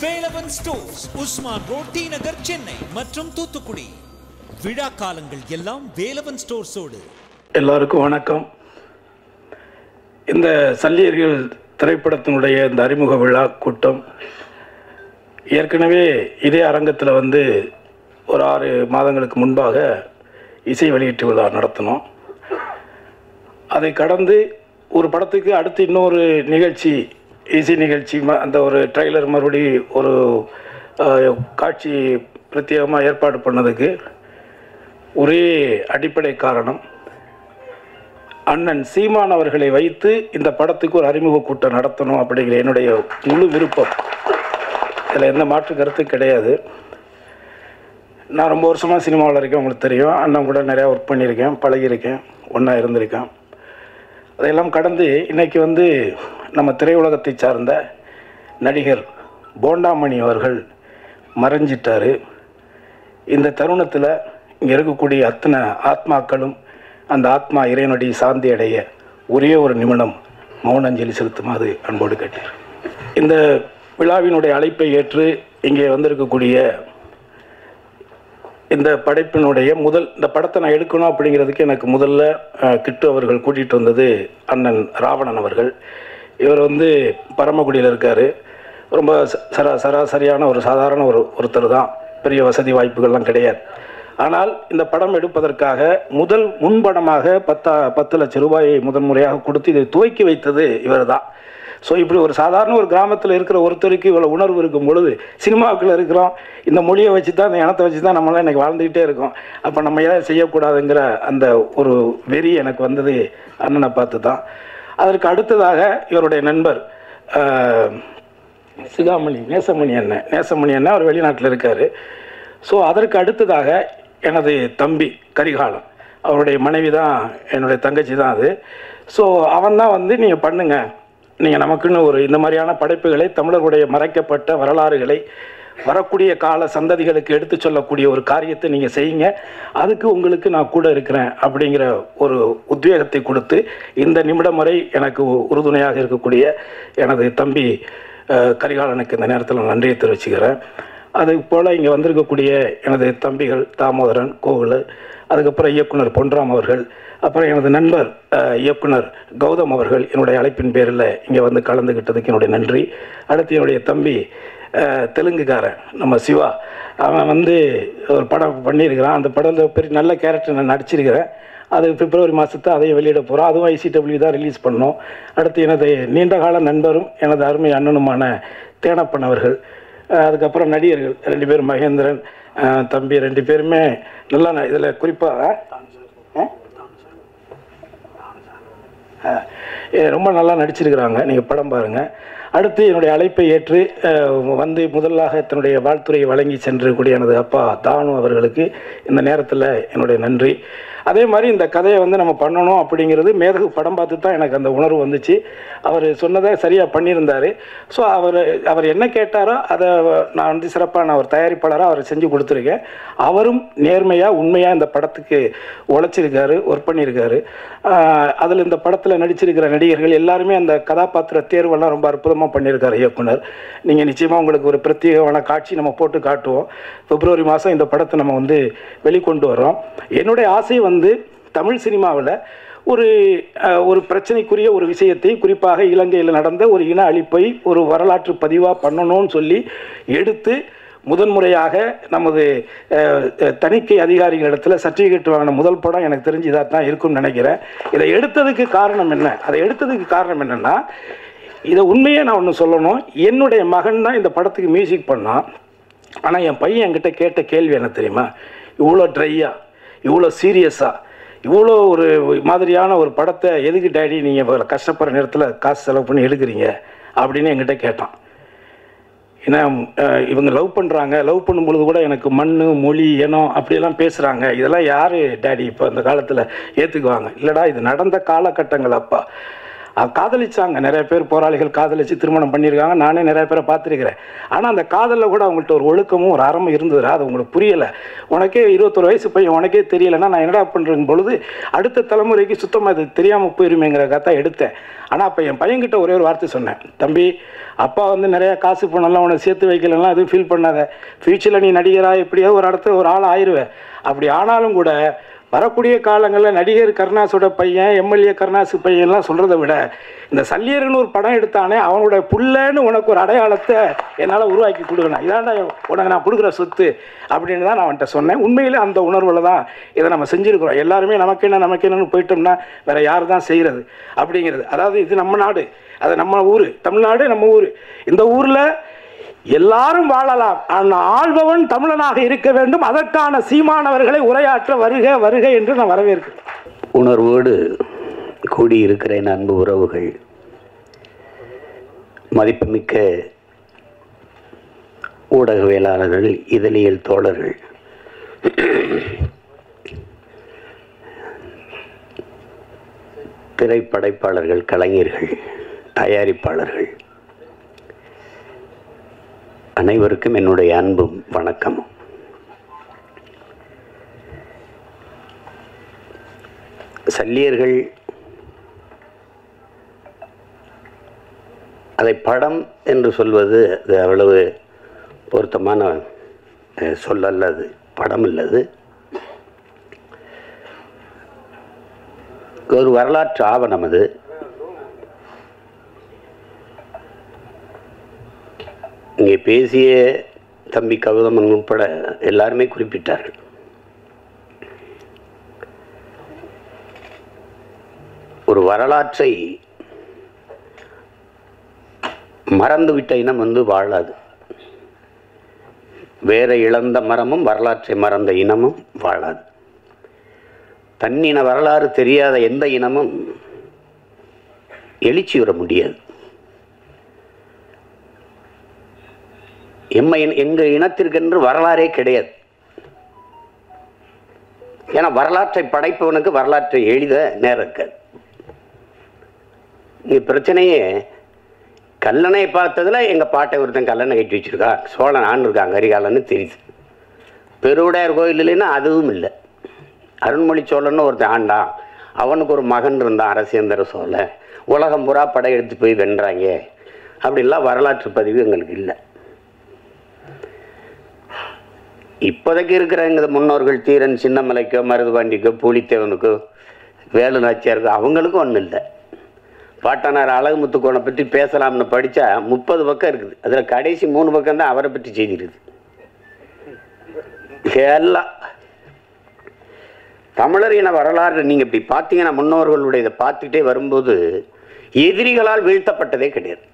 Velavan stores, Usman road, T Nagar, Chennai மற்றும் தூத்துக்குடி. விழா காலங்கள் எல்லாம் வேலவன் ஸ்டோர்ஸோடு. எல்லாருக்கும் வணக்கம். இந்த சல்லியர்கள் திரைப்படத்தினுடைய இந்த அறிமுக விழா கூட்டம் ஏற்கனவே இதே அரங்கத்தில் ஒரு 6 மாதங்களுக்கு முன்பாக இசை வெளியீட்டு விழா நடத்தினோம். அதை கடந்து ஒரு படத்துக்கு அடுத்து இன்னொரு நிகழ்ச்சி, இசை நிகழ்ச்சி, அந்த ஒரு ட்ரைலர் மறுபடி ஒரு காட்சி பிரத்யேகமாக ஏற்பாடு பண்ணதுக்கு ஒரே அடிப்படை காரணம், அண்ணன் சீமான் அவர்களை வைத்து இந்த படத்துக்கு ஒரு அறிமுக கூட்டம் நடத்தணும் அப்படிங்கிற என்னுடைய முழு விருப்பம். இதில் எந்த மாற்று கருத்து கிடையாது. நான் ரொம்ப வருஷமாக சினிமாவில் இருக்கேன், உங்களுக்கு தெரியும். அண்ணன் கூட நிறையா ஒர்க் பண்ணியிருக்கேன், பழகியிருக்கேன், ஒன்றா இருந்திருக்கேன். அதையெல்லாம் கடந்து இன்றைக்கி நம்ம திரையுலகத்தை சார்ந்த நடிகர் போண்டாமணி அவர்கள் மறைஞ்சிட்டார். இந்த தருணத்தில் இங்கே இருக்கக்கூடிய அத்தனை ஆத்மாக்களும் அந்த ஆத்மா இறைவனடி சாந்தி அடைய ஒரே ஒரு நிமிடம் மௌனாஞ்சலி செலுத்துமாறு அன்போடு கேட்டேன். இந்த விழாவினுடைய அழைப்பை ஏற்று இங்கே வந்திருக்கக்கூடிய இந்த படைப்பினுடைய இந்த படத்தை நான் எடுக்கணும் அப்படிங்கிறதுக்கு எனக்கு முதல்ல கிட்டு அவர்கள் கூட்டிகிட்டு வந்தது அண்ணன் ராவணன் அவர்கள். இவர் பரமக்குடியில் இருக்கார். ரொம்ப சராசரியான ஒரு சாதாரண ஒருத்தர் தான், பெரிய வசதி வாய்ப்புகள்லாம் கிடையாது. ஆனால் இந்த படம் எடுப்பதற்காக முதல் முன்படமாக 10 லட்சம் ரூபாயை முதன்முறையாக கொடுத்து இதை துவக்கி வைத்தது இவர் தான். ஸோ இப்படி ஒரு சாதாரண ஒரு கிராமத்தில் இருக்கிற ஒருத்தருக்கு இவ்வளோ உணர்வு இருக்கும் பொழுது, சினிமாவுக்குள்ளே இருக்கிறோம், இந்த மொழியை வச்சு தான், இந்த இனத்தை வச்சு தான் நம்மளாம் இன்றைக்கி வாழ்ந்துக்கிட்டே இருக்கோம். அப்போ நம்ம ஏதாவது செய்யக்கூடாதுங்கிற அந்த ஒரு வெறி எனக்கு வந்தது அண்ணனை பார்த்து தான். அதற்கு அடுத்ததாக இவருடைய நண்பர் நேசமணி அண்ணன் அவர் வெளிநாட்டில் இருக்கார். ஸோ அதற்கு அடுத்ததாக எனது தம்பி கரிகாலன், அவருடைய மனைவி தான் என்னுடைய தங்கச்சி தான் அது. ஸோ அவன் தான் நீங்கள் பண்ணுங்கள், நீங்கள் நமக்குன்னு ஒரு இந்த மாதிரியான படைப்புகளை, தமிழர்களுடைய மறைக்கப்பட்ட வரலாறுகளை வரக்கூடிய கால சந்ததிகளுக்கு எடுத்து சொல்லக்கூடிய ஒரு காரியத்தை நீங்கள் செய்யுங்க, அதுக்கு உங்களுக்கு நான் கூட இருக்கிறேன் அப்படிங்கிற ஒரு உத்வேகத்தை கொடுத்து இந்த நிமிடம் வரை எனக்கு உறுதுணையாக இருக்கக்கூடிய எனது தம்பி கரிகாலனுக்கு இந்த நேரத்தில் நன்றியை தெரிவிச்சுக்கிறேன். அது போல் இங்கே வந்திருக்கக்கூடிய எனது தம்பிகள் தாமோதரன், கோகுல், அதுக்கப்புறம் இயக்குனர் பொன்ராம் அவர்கள், அப்புறம் எனது நண்பர் இயக்குனர் கௌதம் அவர்கள் என்னுடைய அழைப்பின் பேரில் இங்கே கலந்துக்கிட்டதுக்கு என்னுடைய நன்றி. அடுத்து என்னுடைய தம்பி தெலுங்குக்காரன் நம்ம சிவா, அவன் ஒரு படம் பண்ணியிருக்கிறான். அந்த படத்தில் பெரிய நல்ல கேரக்டர் நான் நடிச்சிருக்கிறேன். அது பிப்ரவரி மாதத்தை அதையும் வெளியிட போகிறோம். அதுவும் ICW தான் ரிலீஸ் பண்ணோம். அடுத்து எனது நீண்டகால நண்பரும் எனது அருமை அண்ணனுமான தேனப்பன் அவர்கள், அதுக்கப்புறம் நடிகர்கள் 2 பேர், மகேந்திரன் தம்பி 2 பேருமே நல்லா இதில் குறிப்பாக ரொம்ப நல்லா நடிச்சிருக்கிறாங்க. நீங்கள் படம் பாருங்கள். அடுத்து என்னுடைய அழைப்பை ஏற்று முதலாக தன்னுடைய வாழ்த்துறையை வழங்கி சென்றக்கூடிய எனது அப்பா தானு அவர்களுக்கு இந்த நேரத்தில் என்னுடைய நன்றி. அதே மாதிரி இந்த கதையை நம்ம பண்ணணும் அப்படிங்கிறது மேதகு படம் பார்த்து தான் எனக்கு அந்த உணர்வு வந்துச்சு. அவர் சொன்னதை சரியாக பண்ணியிருந்தார். ஸோ அவர் என்ன கேட்டாரோ அதை நான் சிறப்பாக ஒரு தயாரிப்பாளராக அவர் செஞ்சு கொடுத்துருக்கேன். அவரும் நேர்மையாக உண்மையாக இந்த படத்துக்கு உழைச்சிருக்காரு, ஒர்க் பண்ணியிருக்காரு. அதில் இந்த படத்தில் நடிச்சிருக்கிற நடிகர்கள் எல்லாருமே அந்த கதாபாத்திர தேர்வெல்லாம் ரொம்ப அற்புதமாக பண்ணியிருக்காரு இயக்குனர். நீங்கள் நிச்சயமாக உங்களுக்கு ஒரு பிரத்யேகமான காட்சி நம்ம போட்டு காட்டுவோம். பிப்ரவரி மாதம் இந்த படத்தை நம்ம வெளிக்கொண்டு வரோம். என்னுடைய ஆசை தமிழ் சினிமாவில் ஒரு பிரச்சனைக்குரிய ஒரு விஷயத்தை, குறிப்பாக இலங்கையில் நடந்த ஒரு இன அழிப்பை ஒரு வரலாற்று பதிவாக பண்ணணும்னு சொல்லி எடுத்து முதன்முறையாக நமது தணிக்கை அதிகாரிகளிடத்தில் சர்டிஃபிகேட் வாங்கின முதல் படம் எனக்கு தெரிஞ்சு இதாக தான் இருக்கும்னு நினைக்கிறேன். இதை எடுத்ததுக்கு காரணம் என்ன? அதை எடுத்ததுக்கு காரணம் என்னென்னா, இதை உண்மையே நான் ஒன்று சொல்லணும். என்னுடைய மகன் தான் இந்த படத்துக்கு மியூசிக் பண்ணான். ஆனால் என் பையன் என்கிட்ட கேட்ட கேள்வி என்ன தெரியுமா? இவ்வளோ ட்ரையாக, இவ்வளோ சீரியஸாக, இவ்வளோ ஒரு மாதிரியான ஒரு படத்தை எதுக்கு டேடி நீங்கள் கஷ்டப்படுற நேரத்தில் காசு செலவு பண்ணி எடுக்கிறீங்க அப்படின்னு என்கிட்ட கேட்டான். ஏன்னா இவங்க லவ் பண்ணுறாங்க, லவ் பண்ணும்பொழுது கூட எனக்கு மண், மொழி, இனம் அப்படியெல்லாம் பேசுகிறாங்க, இதெல்லாம் யார் டேடி இப்போ அந்த காலத்தில் ஏற்றுக்குவாங்க? இல்லைடா, இது நடந்த காலகட்டங்கள் அப்பா. காதலிச்சாங்க. நிறைய பேர் போராளிகள் காதலிச்சு திருமணம் பண்ணியிருக்காங்க. நானே நிறைய பேரை பார்த்துருக்கிறேன். ஆனால் அந்த காதலில் கூட அவங்கள்ட்ட ஒரு ஒழுக்கமும் ஒரு அறமும் இருந்ததுடா. அது உங்களுக்கு புரியலை. உனக்கே 21 வயசு பையன் உனக்கே தெரியலைன்னா நான் என்னடா பண்ணுறேன் பொழுது அடுத்த தலைமுறைக்கு சுத்தமாக இது தெரியாமல் போயிருமேங்கிற கதை எடுத்தேன். ஆனால் அப்போ என் பையன்கிட்ட ஒரே ஒரு வார்த்தை சொன்னேன், தம்பி அப்பா வந்து நிறையா காசு பணம்லாம் உனக்கு சேர்த்து வைக்கலாம், எதுவும் ஃபீல் பண்ணாத. ஃப்யூச்சரில் நீ நடிகராக எப்படியோ ஒரு இடத்துல ஒரு ஆள் ஆயிடுவேன். அப்படி ஆனாலும் கூட வரக்கூடிய காலங்களில் நடிகர் கருணாஸோட பையன், எம்எல்ஏ கருணாசு பையன்லாம் சொல்கிறத விட இந்த சல்லியர்னு ஒரு படம் எடுத்தானே அவனோட புள்ளன்னு உனக்கு ஒரு அடையாளத்தை என்னால் உருவாக்கி கொடுக்கணும். இதாண்டா உனக்கு நான் கொடுக்குற சொத்து அப்படின்னு தான் நான் அவன்கிட்ட சொன்னேன். உண்மையிலே அந்த உணர்வில் தான் இதை நம்ம செஞ்சுருக்கிறோம். எல்லாருமே நமக்கு என்னன்னு போயிட்டோம்னா வேறு யார் தான் செய்கிறது அப்படிங்கிறது. அதாவது இது நம்ம நாடு, அது நம்ம ஊர், தமிழ்நாடு நம்ம ஊர். இந்த ஊரில் எல்லாரும் வாழலாம், ஆனால் ஆள்பவன் தமிழனாக இருக்க வேண்டும். அதற்கான சீமானவர்களை உரையாற்ற வருக வருக என்று நான் வரவேற்கிறேன். உணர்வோடு கூடியிருக்கிற அன்பு உறவுகள், மதிப்புமிக்க ஊடகவியலாளர்கள், இதழியல் தோழர்கள், திரைப்படைப்பாளர்கள், கலைஞர்கள், தயாரிப்பாளர்கள் அனைவருக்கும் என்னுடைய அன்பும் வணக்கமும். சல்லியர்கள் அதை படம் என்று சொல்வது அது அவ்வளவு பொருத்தமான சொல்லல்ல. அது படம் இல்லது, ஒரு வரலாற்று ஆவணம். அது இங்கே பேசிய தம்பி கௌதமன் உட்பட எல்லாருமே குறிப்பிட்டார்கள். ஒரு வரலாற்றை மறந்துவிட்ட இனம் வாழாது. வேற இழந்த மரமும் வரலாற்றை மறந்த இனமும் வாழாது. தன்னின வரலாறு தெரியாத எந்த இனமும் எழுச்சி வர முடியாது. எங்கள் இனத்திற்கென்று வரலாறே கிடையாது. ஏன்னா வரலாற்றை படைப்பவனுக்கு வரலாற்றை எழுத நேரம் இருக்காது. இங்கே பிரச்சனையே கல்லணை பார்த்ததில் எங்கள் பாட்டை ஒருத்தன் கல்லணை கட்டி வச்சுருக்கா, சோழன் ஆண்டிருக்காங்க கரிகாலன்னு தெரியுது. பெருவுடையார் கோயில் இல்லைன்னா அதுவும் இல்லை. அருண்மொழி சோழன்னு ஒருத்தன் ஆண்டான், அவனுக்கு ஒரு மகன் இருந்தான் அரசேந்திர சோழன், உலகம் பூரா படையெடுத்து போய் வென்றாங்க. அப்படிலாம் வரலாற்று பதிவு எங்களுக்கு இல்லை. இப்போதைக்கு இருக்கிற எங்கள் முன்னோர்கள் தீரன் சின்னமலைக்கோ மருதுபாண்டிக்கோ பூலித்தேவனுக்கோ வேலு நாச்சியாருக்கோ அவங்களுக்கும் ஒன்றும் இல்லை. பாட்டனார் அழகுமுத்துக்கோனை பற்றி பேசலாம்னு படித்தா 30 பக்கம் இருக்குது. அதில் கடைசி 3 பக்கம் தான் அவரை பற்றி செய்திருக்குது. எல்லாம் தமிழர் இன வரலாறு நீங்கள் இப்படி பார்த்தீங்கன்னா முன்னோர்களுடைய இதை பார்த்துக்கிட்டே வரும்போது எதிரிகளால் வீழ்த்தப்பட்டதே கிடையாது.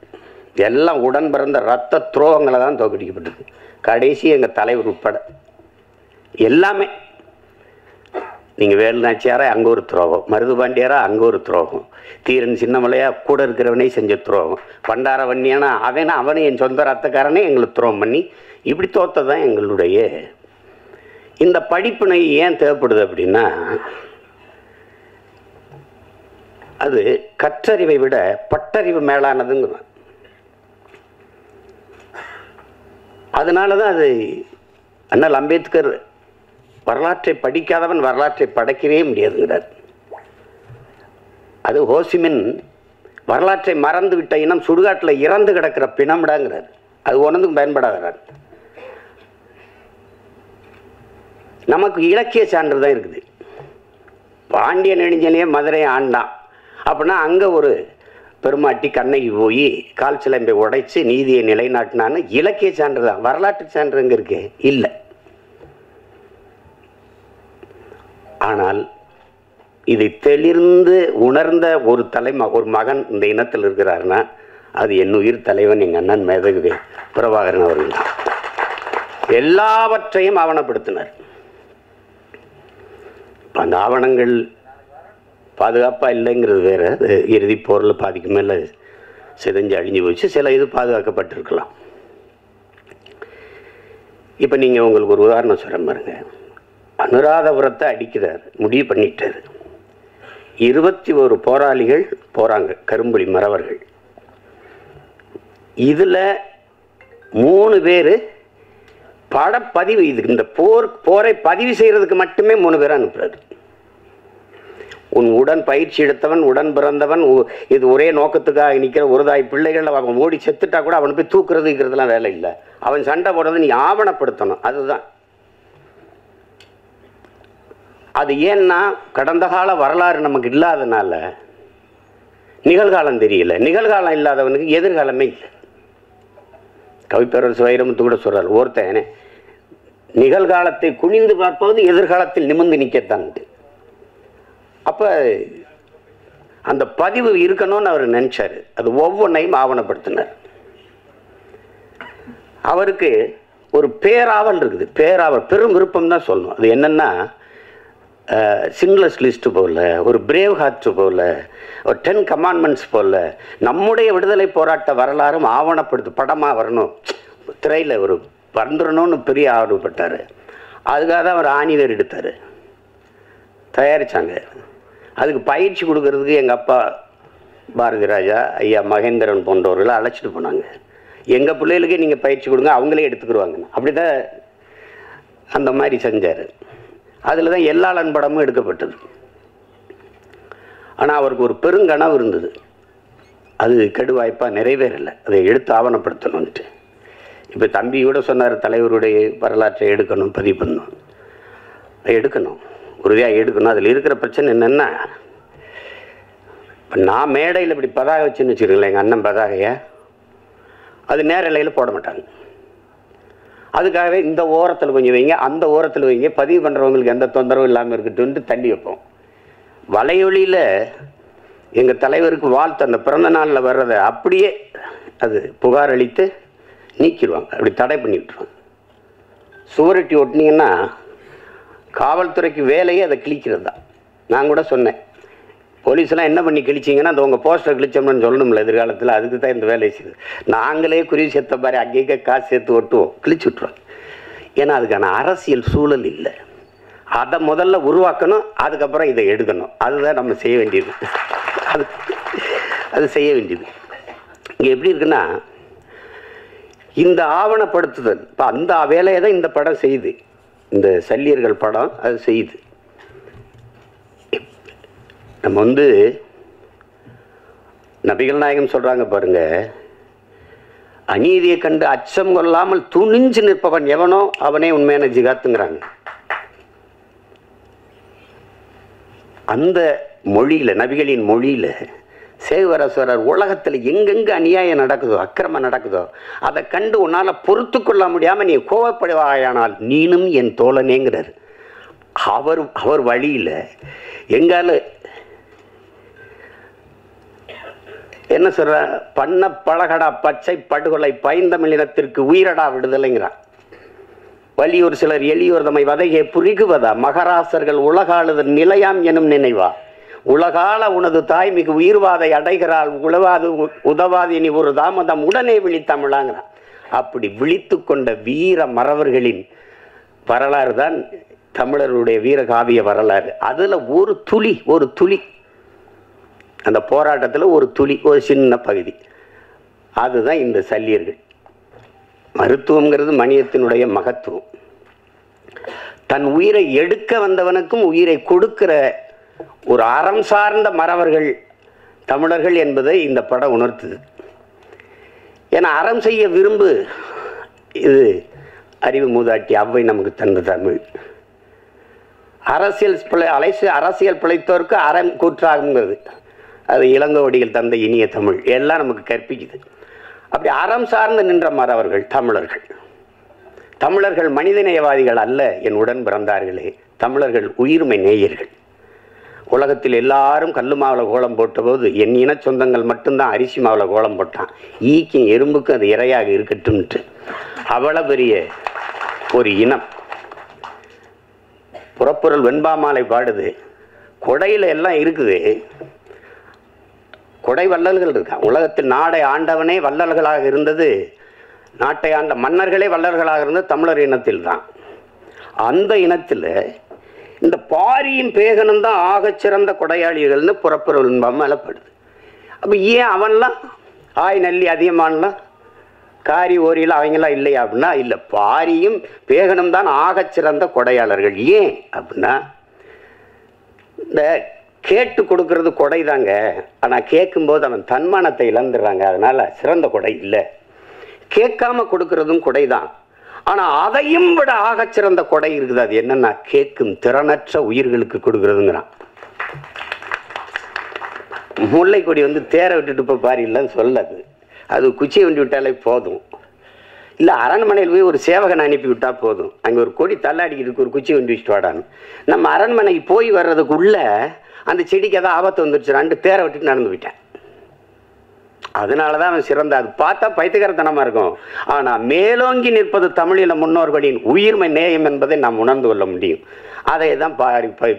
எல்லாம் உடன் பிறந்த இரத்த துரோகங்களை தான் தோக்கடிக்கப்பட்டது. கடைசி எங்கள் தலைவர் உட்பட எல்லாமே. நீங்கள் வேலு நாச்சியாரா அங்கே ஒரு துரோகம், மருதுபாண்டியாரா அங்கே ஒரு துரோகம், தீரன் சின்னமலையா கூட இருக்கிறவனே செஞ்ச துரோகம், பண்டார வன்னியானா அவனை என் சொந்த ரத்தக்காரனே எங்களுக்கு துரோகம் பண்ணி இப்படி தோத்ததான் எங்களுடைய இந்த படிப்பினை ஏன் தேவைப்படுது அப்படின்னா, அது கற்றறிவை விட பட்டறிவு மேலானதுங்க. அதனால தான் அது அண்ணல் அம்பேத்கர் வரலாற்றை படிக்காதவன் வரலாற்றை படைக்கவே முடியாதுங்கிறார். அது ஹோசிமின் வரலாற்றை மறந்து விட்ட இனம் சுடுகாட்டில் இறந்து கிடக்கிற பிணம்டாங்கிறார். அது ஒன்றுக்கும் பயன்படாதார். நமக்கு இலக்கிய சான்று தான் இருக்குது. பாண்டிய நெடுஞ்செழியன் மதுரை ஆண்டான் அப்படின்னா அங்கே ஒரு பெருமாட்டி கண்ணகி போய் கால் சிலம்பை உடைச்சு நீதியை நிலைநாட்டினான்னு இலக்கிய சான்று தான். வரலாற்று சான்று எங்கே இருக்கு? இல்லை. ஆனால் இதை தெளிர்ந்து உணர்ந்த ஒரு ஒரு மகன் இந்த இனத்தில் இருக்கிறாருன்னா அது என் உயிர் தலைவன் எங்கள் அண்ணன் மேதகு பிரபாகரன் அவர்கள். எல்லாவற்றையும் ஆவணப்படுத்தினார். அந்த ஆவணங்கள் பாதுகாப்பாக இல்லைங்கிறது வேறு. அது இறுதி போரில் பாதிக்கு மேலே சிதைஞ்சு அழிஞ்சு போச்சு. சில இது பாதுகாக்கப்பட்டிருக்கலாம். இப்போ நீங்கள் உங்களுக்கு ஒரு உதாரணம் சொல்ல பாருங்க. அனுராதபுரத்தை அடிக்கிறார், முடிவு பண்ணிட்டார். 21 போராளிகள் போகிறாங்க, கரும்புலி மறவர்கள். இதில் 3 பேர் படப்பதிவு, இது இந்த போரை பதிவு செய்கிறதுக்கு மட்டுமே 3 பேரை அனுப்புறாரு. உன் உடன் பயிற்சி எடுத்தவன், உடன் பிறந்தவன், இது ஒரே நோக்கத்துக்காக நிற்கிற ஒரு தாய் பிள்ளைகள், அவன் ஓடி செத்துட்டா கூட அவனை போய் தூக்குறதுங்கிறதுலாம் வேலை இல்லை. அவன் சண்டை போடுறது நீ ஆவணப்படுத்தணும். அதுதான் அது. ஏன்னா கடந்த கால வரலாறு நமக்கு இல்லாதனால நிகழ்காலம் தெரியல. நிகழ்காலம் இல்லாதவனுக்கு எதிர்காலமே இல்லை. கவிப்பேரரசு வைரமுத்து கூட சொல்றார், ஒருத்தன் நிகழ்காலத்தை குனிந்து பார்ப்பது எதிர்காலத்தில் நிமிர்ந்து நிற்கத்தான். அப்ப அந்த பதிவு இருக்கணும்னு அவர் நினைச்சாரு. அது ஒவ்வொன்றையும் ஆவணப்படுத்தினார். அவருக்கு ஒரு பேராவல் இருக்குது. பேராவல் பெரும் விருப்பம் தான் சொல்லணும். அது என்னன்னா, சிங்லஸ் லிஸ்ட் போல, ஒரு பிரேவ் ஹார்ட் போல, ஒரு 10 கமாண்ட்மெண்ட்ஸ் போல நம்முடைய விடுதலை போராட்ட வரலாறும் ஆவணப்படுத்து படமாக வரணும், திரையில் ஒரு வந்துடணும்னு பெரிய ஆர்வப்பட்டார். அதுக்காக தான் அவர் ஆணிவேர் எடுத்தார், தயாரித்தாங்க. அதுக்கு பயிற்சி கொடுக்கறதுக்கு எங்கள் அப்பா பாரதி ராஜா, ஐயா மகேந்திரன் போன்றவர்களை அழைச்சிட்டு போனாங்க. எங்கள் பிள்ளைகளுக்கே நீங்கள் பயிற்சி கொடுங்க, அவங்களே எடுத்துக்கிடுவாங்க. அப்படி தான் அந்த மாதிரி செஞ்சார். அதில் தான் எல்லாளன் படமும் எடுக்கப்பட்டது. ஆனால் அவருக்கு ஒரு பெருங்கனவு இருந்தது, அது கெடுவாய்ப்பாக நிறைவேறலை. அதை எடுத்து ஆவணப்படுத்தணும்ன்ட்டு. இப்போ தம்பி கூட சொன்னார், தலைவருடைய வரலாற்றை எடுக்கணும், பதிவு பண்ணணும், எடுக்கணும், உறுதியாக எடுக்கணும். அதில் இருக்கிற பிரச்சனை என்னென்னா, இப்போ நான் மேடையில் இப்படி பதாகை வச்சுன்னு வச்சுருக்கேன், எங்கள் அண்ணன் பதாகையை அது நேரலையில் போட மாட்டாங்க. அதுக்காகவே இந்த ஓரத்தில் கொஞ்சம் வைங்க, அந்த ஓரத்தில் வைங்க, பதிவு பண்ணுறவங்களுக்கு எந்த தொந்தரவும் இல்லாமல் இருக்கட்டும்ட்டு தள்ளி வைப்போம். வலையொலியில் எங்கள் தலைவருக்கு வாழ்த்து அந்த பிறந்த நாளில் வர்றதை அப்படியே அது புகார் அளித்து நீக்கிடுவாங்க, அப்படி தடை பண்ணி விட்டுருவாங்க. சுவரொட்டி ஒட்டினீங்கன்னா காவல்துறைக்கு வேலையே அதை கிழிக்கிறது தான். நான் கூட சொன்னேன், போலீஸ்லாம் என்ன பண்ணி கிழிச்சிங்கன்னா அந்த உங்கள் போஸ்டர் கிழிச்சோம்னு சொல்லணும்ல எதிர்காலத்தில், அதுக்கு தான் இந்த வேலையை செய்யுது. நாங்களே குருவி சேர்த்த மாதிரி அங்கேயே காசு சேர்த்து ஒட்டுவோம், கிழிச்சு விட்ருவோம். ஏன்னா அதுக்கான அரசியல் சூழல் இல்லை. அதை முதல்ல உருவாக்கணும், அதுக்கப்புறம் இதை எடுக்கணும். அதுதான் நம்ம செய்ய வேண்டியது. அது செய்ய வேண்டியது. இங்கே எப்படி இருக்குன்னா, இந்த ஆவணப்படுத்துதல் இப்போ அந்த வேலையை தான் இந்த படம் செய்யுது. இந்த சல்லியர்கள் படம் அது செய்யுது. நம்ம நபிகள் நாயகம் சொல்றாங்க பாருங்க, அநீதியை கண்டு அச்சம் கொள்ளாமல் துணிஞ்சு நிற்பவன் எவனோ அவனே உண்மையான ஜிகாத்துங்கிறாங்க. அந்த மொழியில, நபிகளின் மொழியில சேவரஸ்வரர் உலகத்தில் எங்கெங்க அநியாயம் நடக்குதோ, அக்கிரமம் நடக்குதோ, அதை கண்டு உன்னால பொறுத்து கொள்ள முடியாம நீ கோவப்படுவாயானால் நீனும் என் தோழனேங்கிறார். அவர் வழியில எங்கால என்ன சொல்ற, பண்ண பழகடா பச்சை படுகொலை பைந்தமிழினத்திற்கு உயிரடா விடுதலைங்கிறான். வலியூர் சிலர் எளியோர் தம்மை வதையை புரிகுவதா, மகராசர்கள் உலகாளுதல் நிலையாம் எனும் நினைவா, உலகால உனது தாய் மிகு உயிர்வாதை அடைகிறாள், உழவாது உதவாது இனி ஒரு தாமதம் உடனே விழித்தமிழாங்கிறான். அப்படி விழித்து கொண்ட வீர மறவர்களின் வரலாறு தான் தமிழருடைய வீரகாவிய வரலாறு. அதுல ஒரு துளி அந்த போராட்டத்தில் ஒரு துளி, ஒரு சின்ன பகுதி, அதுதான் இந்த சல்லியர்கள். மருத்துவங்கிறது மனிதத்தினுடைய மகத்துவம். தன் உயிரை எடுக்க வந்தவனுக்கும் உயிரை கொடுக்கிற ஒரு அறம் சார்ந்த மறவர்கள் தமிழர்கள் என்பதை இந்த படம் உணர்த்துது. ஏன்னா அறம் செய்ய விரும்பு, இது அறிவு மூதாட்டி அவ்வை நமக்கு தந்த தமிழ். அரசியல் பிழைத்தோருக்கு அறம் கூற்றாகுங்கிறது அது இளங்கோவடிகள் தந்த இனிய தமிழ் எல்லாம் நமக்கு கற்பிக்குது. அப்படி அறம் சார்ந்து நின்ற மறவர்கள் தமிழர்கள் மனிதநேயவாதிகள் அல்ல என் உடன் பிறந்தார்களே, தமிழர்கள் உயிர்மை நேயர்கள். உலகத்தில் எல்லாரும் கல்லு மாவில் கோலம் போட்டபோது என் இன சொந்தங்கள் மட்டும்தான் அரிசி மாவில் கோலம் போட்டான். ஈக்கும் எறும்புக்கும் அது இரையாக இருக்கட்டும்ட்டு அவ்வளவு பெரிய ஒரு இனம். புறப்புறல் வெண்பாமாலை பாடுது, கொடையில் எல்லாம் இருக்குது, கொடை வள்ளல்கள் இருக்கான். உலகத்தில் நாடை ஆண்டவனே வள்ளல்களாக இருந்தது, நாட்டை ஆண்ட மன்னர்களே வள்ளல்களாக இருந்தது தமிழர் இனத்தில் தான். அந்த இனத்தில் இந்த பாரியும் பேகனும் தான் ஆகச்சிறந்த கொடையாளிகள்னு புறப்புறல் மேலப்படுது. அப்போ ஏன் அவன்லாம் ஆய் நல்லி அதிகமானலாம் காரி ஓரியில் அவங்களாம் இல்லையா அப்படின்னா இல்லை, பாரியும் பேகனும் தான் ஆகச்சிறந்த கொடையாளர்கள். ஏன் அப்படின்னா இந்த கேட்டு கொடுக்கறது கொடை தாங்க, ஆனால் கேட்கும்போது அவன் தன்மானத்தை இழந்துடுறாங்க, அதனால சிறந்த கொடை இல்லை. கேட்காம கொடுக்கறதும் கொடை தான், ஆனால் அதையும் விட ஆகச்சிறந்த கொடை இருக்குது. அது என்னன்னா கேட்கும் திறனற்ற உயிர்களுக்கு கொடுக்கறதுங்கிறான். முல்லை கொடி வந்து தேரை விட்டுட்டு இப்போ பாரு இல்லைன்னு சொல்லாது, அது குச்சியை வண்டி விட்டாலே போதும். இல்லை அரண்மனையில் போய் ஒரு சேவகனை அனுப்பி விட்டால் போதும், அங்கே ஒரு கொடி தள்ளாடிக்கிட்டு ஒரு குச்சி வண்டி வச்சுட்டு வாடான்னு. நம்ம அரண்மனைக்கு போய் வர்றதுக்குள்ள அந்த செடிக்கு ஏதாவது ஆபத்து வந்துருச்சுடான்ட்டு தேரை விட்டுட்டு நடந்து போயிட்டேன். அதனால தான் அவன் சிறந்த. அது பார்த்தா பைத்தியக்காரத்தனமாக இருக்கும், ஆனால் மேலோங்கி நிற்பது தமிழில் முன்னோர்களின் உயிர்மை நேயம் என்பதை நாம் உணர்ந்து கொள்ள முடியும். அதை தான்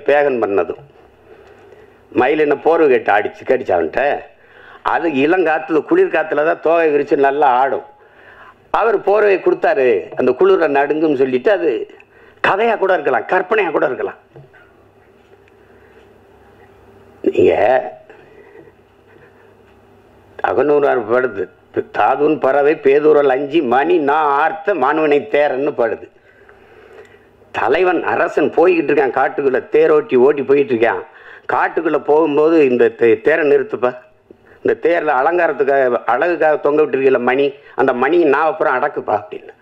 பேகன் பண்ணதும். மயில் என்ன போர்வை கேட்டு கடிச்சான்ட்ட, அது இளங்காத்துல குளிர்காத்துல தான் தோகை விரிச்சு நல்லா ஆடும். அவர் போர்வை கொடுத்தாரு, அந்த குளிர நடுங்குன்னு சொல்லிட்டு அது கதையா கூட இருக்கலாம், கற்பனையா கூட இருக்கலாம். நீங்க அகநூறார் படுது, தாதுன் பறவை பேதூரல் அஞ்சி மணி நான் ஆர்த்த மாணவனை தேரன்னு படுது. தலைவன் அரசன் போய்கிட்டு இருக்கான் காட்டுக்குள்ள, தேரோட்டி ஓட்டி போயிட்டு இருக்கான். காட்டுக்குள்ள போகும்போது இந்த தேரை நிறுத்துப்பா, இந்த தேரில் அலங்காரத்துக்காக அழகுக்காக தொங்க விட்டுருக்கல மணி, அந்த மணியை நான் அப்புறம் அடக்குப்பா அப்படின்னு.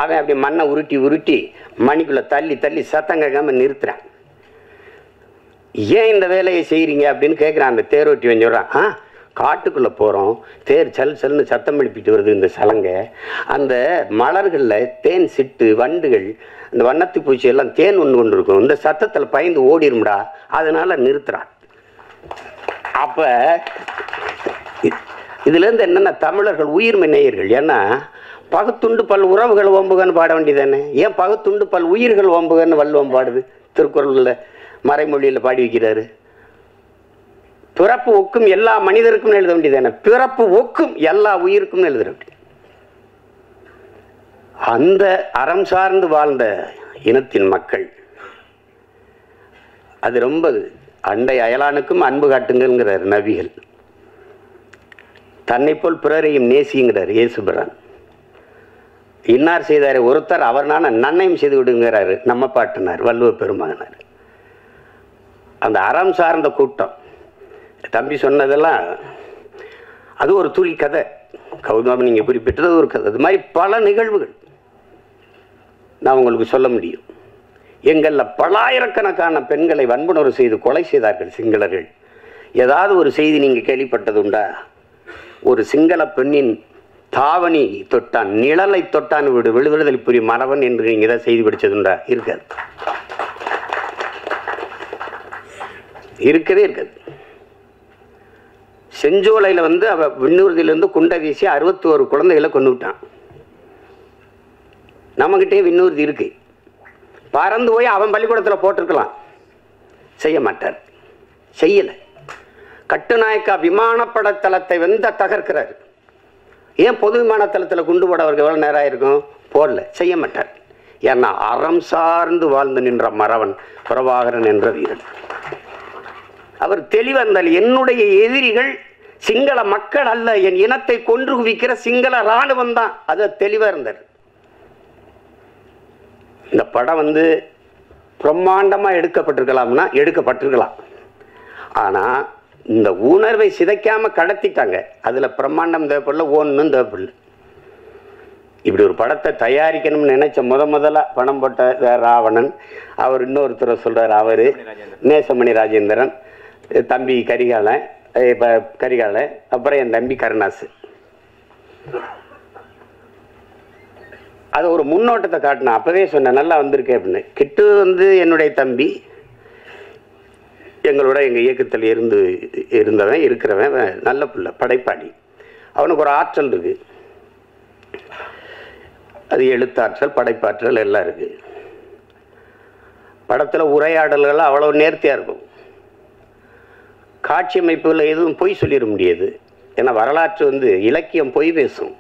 அவன் அப்படி மண்ணை உருட்டி உருட்டி மணிக்குள்ளே தள்ளி தள்ளி சத்தம் கேட்காம நிறுத்துறான். ஏன் இந்த வேலையை செய்கிறீங்க அப்படின்னு கேட்குறான். அந்த தேரோட்டி வந்து சொல்கிறான், காட்டுக்குள்ளே போகிறோம், தேர் சல் சல்னு சத்தம் எழுப்பிட்டு வருது இந்த சலங்கை, அந்த மலர்களில் தேன் சிட்டு வண்டுகள் இந்த வண்ணத்து பூச்சி எல்லாம் தேன் ஒன்று கொண்டு இருக்கும், இந்த சத்தத்தில் பயந்து ஓடிரும்டா, அதனால நிறுத்துறான். அப்போ இதுலேருந்து என்னென்ன தமிழர்கள் உயிர்மை நேயர்கள். ஏன்னா பகுத்துண்டு பல் உறவுகள் ஓம்புகன்னு பாட வேண்டியதானே, ஏன் பகுத்துண்டு பல் உயிர்கள் ஓம்புகன்னு வள்ளுவம் பாடுது, திருக்குறளில் மறைமொழியில் பாடி வைக்கிறாரு. பிறப்பு ஒக்கும் எல்லா மனிதருக்கும் எழுத வேண்டியதானே, பிறப்பு ஒக்கும் எல்லா உயிருக்கும் எழுத வேண்டியது. அந்த அறம் சார்ந்து வாழ்ந்த இனத்தின் மக்கள் அது ரொம்ப அண்டை அயலானுக்கும் அன்பு காட்டுங்கிறார் நபிகள். தன்னை போல் பிறரையும் நேசிங்கிறார் இயேசுபிரான். இன்னார் செய்தார் ஒருத்தர் அவர் நன்மையும் செய்து விடுங்கிறாரு நம்ம பாட்டினார் வள்ளுவ பெருமகனார். அந்த அறம் சார்ந்த கூட்டம் தம்பி சொன்னதெல்லாம் அது ஒரு துளி கதை. கௌதம நீங்கள் குறிப்பிட்டது ஒரு கதை. அது மாதிரி பல நிகழ்வுகள் நான் உங்களுக்கு சொல்ல முடியும். எங்களில் பல்லாயிரக்கணக்கான பெண்களை வன்புணர்வு செய்து கொலை செய்தார்கள் சிங்களர்கள். ஏதாவது ஒரு செய்தி நீங்கள் கேள்விப்பட்டது உண்டா? ஒரு சிங்கள பெண்ணின் தாவணி தொட்டான், நிழலை தொட்டான் விடுதலை புரியும் மறவன் என்று நீங்கள் ஏதாவது செய்தி படித்ததுண்டா? இருக்காது, இருக்கவே இருக்காது. செஞ்சோலையில் வந்து அவ விண்ணூர்தியிலிருந்து குண்டை வீசி 61 குழந்தைகளை கொண்டு விட்டான். நம்மகிட்டே விண்ணூர்தி இருக்கு, பறந்து போய் அவன் பள்ளிக்கூடத்தில் போட்டிருக்கலாம், செய்ய மாட்டார், செய்யலை. கட்டுநாயக்கா விமானப்பட தளத்தை வந்து தகர்க்கிறார். ஏன் பொது விமான தளத்தில் குண்டு போட அவருக்கு எவ்வளோ நேரம் ஆயிருக்கும்? போடல, செய்ய மாட்டார். ஏன்னா அறம் சார்ந்து வாழ்ந்து நின்ற மறவன் பிரபாகரன் என்ற வீரன். அவர் தெளிவந்தால் என்னுடைய எதிரிகள் சிங்கள மக்கள் அல்ல, என் இனத்தை கொன்று குவிக்கிற சிங்கள இராணுவம் தான். அது தெளிவாக இருந்தார். இந்த படம் வந்து பிரம்மாண்டமாக எடுக்கப்பட்டிருக்கலாம்னா எடுக்கப்பட்டிருக்கலாம், ஆனால் இந்த உணர்வை சிதைக்காமல் கடத்திட்டாங்க. அதில் பிரம்மாண்டம் தேவைப்படல, ஒன்றும் தேவைப்படல. இப்படி ஒரு படத்தை தயாரிக்கணும்னு நினைச்ச முதல்ல பணம் போட்ட ராவணன், அவர் இன்னொருத்தரை சொல்கிறார், அவர் நேசமணி ராஜேந்திரன், தம்பி கரிகாலன், அப்புறம் என் தம்பி கருணாசு. அது ஒரு முன்னோட்டத்தை காட்டினேன். அப்போவே சொன்னேன் நல்லா வந்திருக்கேன் அப்படின்னு. கிட்டு வந்து என்னுடைய தம்பி, எங்களோட எங்கள் இயக்கத்தில் இருந்தவன் இருக்கிறவன், நல்ல பிள்ளை, படைப்பாளி. அவனுக்கு ஒரு ஆற்றல் இருக்குது, அது எழுத்தாற்றல் படைப்பாற்றல் எல்லாம் இருக்குது. படத்தில் உரையாடல்கள் அவ்வளோ நேர்த்தியாக இருக்கும். காட்சி அமைப்புகளில் எதுவும் பொய் சொல்லிட முடியாது. ஏன்னா வரலாற்று வந்து இலக்கியம் பொய் பேசும்,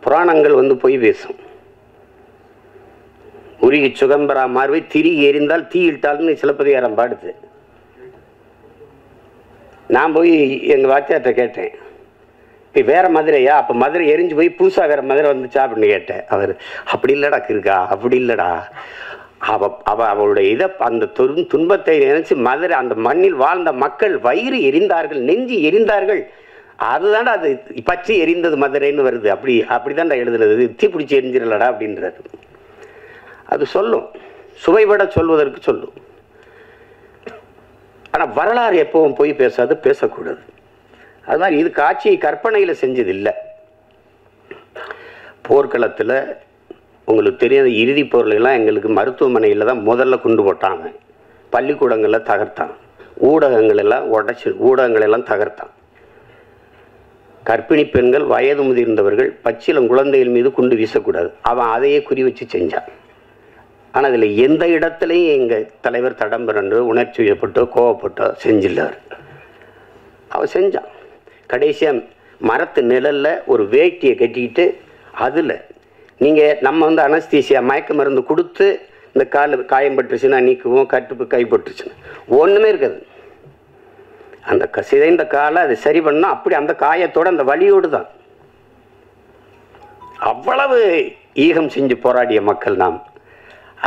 புராணங்கள் வந்து பொய் பேசும். உருகி சுகம்பரா மார்வை திரிகி எரிந்தால் தீ இட்டால்னு சிலப்பதிகாரம் பாடுது. நான் போய் எங்கள் வாத்தியார்கிட்ட கேட்டேன், இப்போ வேற மதுரையா? அப்போ மதுரை எரிஞ்சு போய் புதுசாக வேற மதுரை வந்துச்சா அப்படின்னு கேட்டேன். அவர் அப்படி இல்லடா இருக்கா, அப்படி இல்லடா, அவளுடைய இதை அந்த துன்பத்தை நினைச்சு மதுரை அந்த மண்ணில் வாழ்ந்த மக்கள் வயிறு எரிந்தார்கள், நெஞ்சு எரிந்தார்கள், அதுதான்டா அது பற்றி எரிந்தது மதுரைன்னு வருது. அப்படிதான்டா எழுதுனது, தீ பிடிச்சி எரிஞ்சிடலடா அப்படின்றது. அது சொல்லும், சுவைபட சொல்வதற்கு சொல்லும். ஆனால் வரலாறு எப்பவும் போய் பேசாது, பேசக்கூடாது. அது மாதிரி இது காட்சியை கற்பனையில் செஞ்சது இல்லை. போர்க்களத்தில் உங்களுக்கு தெரியாத இறுதி போர்களெல்லாம் எங்களுக்கு மருத்துவமனையில் தான் முதல்ல கொண்டு போட்டாங்க. பள்ளிக்கூடங்களில் தகர்த்தான், ஊடகங்களெல்லாம் தகர்த்தான். கர்ப்பிணி பெண்கள், வயது முதிர்ந்தவர்கள், பச்சிலம் குழந்தைகள் மீது குண்டு வீசக்கூடாது, அவன் அதையே குறி வச்சு செஞ்சான். ஆனால் அதில் எந்த இடத்துலையும் எங்கள் தலைவர் தடம்பரன்று உணர்ச்சி வயப்பட்டோ கோவப்பட்டோ செஞ்சில்லார். அவன் செஞ்சான். கடைசியாக மரத்து நிழலில் ஒரு வேட்டியை கட்டிக்கிட்டு அதில் நம்ம அனஸ்தீசியா மயக்க மருந்து கொடுத்து இந்த காயம் பட்டுருச்சுன்னா நீக்குவோம், கட்டுப்பு கைப்பட்டுருச்சுன்னு ஒன்றுமே இருக்காது. அந்த சிதைந்த காலை அதை சரி பண்ணால் அப்படி அந்த காயத்தோடு அந்த வலியோடு தான். அவ்வளவு ஈகம் செஞ்சு போராடிய மக்கள் நாம்.